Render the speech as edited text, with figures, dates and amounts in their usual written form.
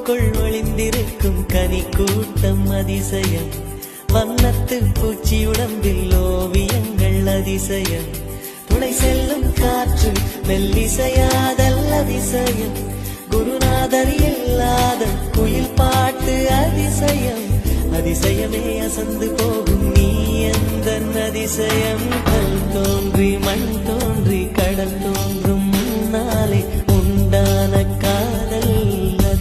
பூவுக்குள் ஒளிந்திருக்கும் கனி கூட்டம் அதிசயம். வண்ணத்து பூச்சி உடம்பில் ஓவியங்கள் அதிசயம். துணை செல்லும் காற்று மெல்லிசையாதல் அதிசயம். குருநாதர் இல்ல